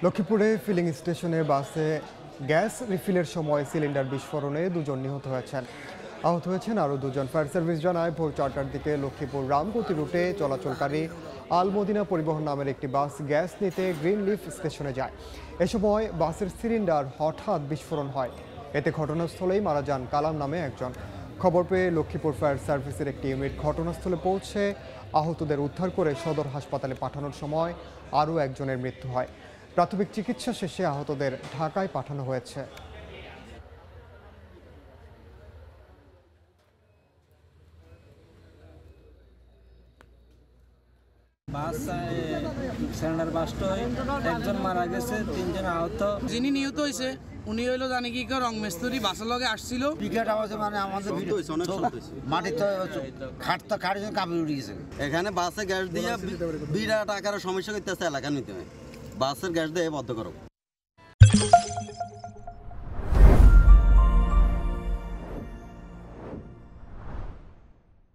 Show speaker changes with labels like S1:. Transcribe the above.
S1: লক্ষ্মীপুরে ফিলিং স্টেশনে বাসে গ্যাস রিফিলের সময় সিলিন্ডার বিস্ফোরণে দুজন নিহত হয়েছেন। আহত হয়েছেন আরও দুজন। ফায়ার সার্ভিস জানায় ভোর 4টার দিকে লক্ষ্মীপুর রামগতি রুটে চলাচলকারী আলমদিনা পরিবহন নামের একটি বাস গ্যাস নিতে গ্রিন লিফ স্টেশনে যায়। এ সময় বাসের সিলিন্ডার হঠাৎ বিস্ফোরণ হয়। এতে ঘটনাস্থলেই মারা যান কালাম নামে একজন। খবর পেয়ে লক্ষ্মীপুর ফায়ার সার্ভিসের একটি ইউনিট ঘটনাস্থলে পৌঁছে আহতদের উদ্ধার করে সদর হাসপাতালে পাঠানোর সময় আরও একজনের মৃত্যু হয়। প্রাথমিক চিকিৎসা শেষে আহতদের ঢাকায় পাঠানো হয়েছে।
S2: একজন মারা গেছে, 3 জন আহত।
S3: যিনি নিহত হয়েছে উনি হইলো জানি কি রং মিস্ত্রি, বাসের লগে আসছিল।
S4: বিকেট আওয়াজে মানে আমাদের মাটিতে খাট কাঁপে উঠে গেছে।
S5: এখানে বাসে গ্যাস দিয়ে বিরাট আকারে সমস্যা করতেছে এলাকা নিতে। বাসের গ্যাস দিয়ে বন্ধ করো।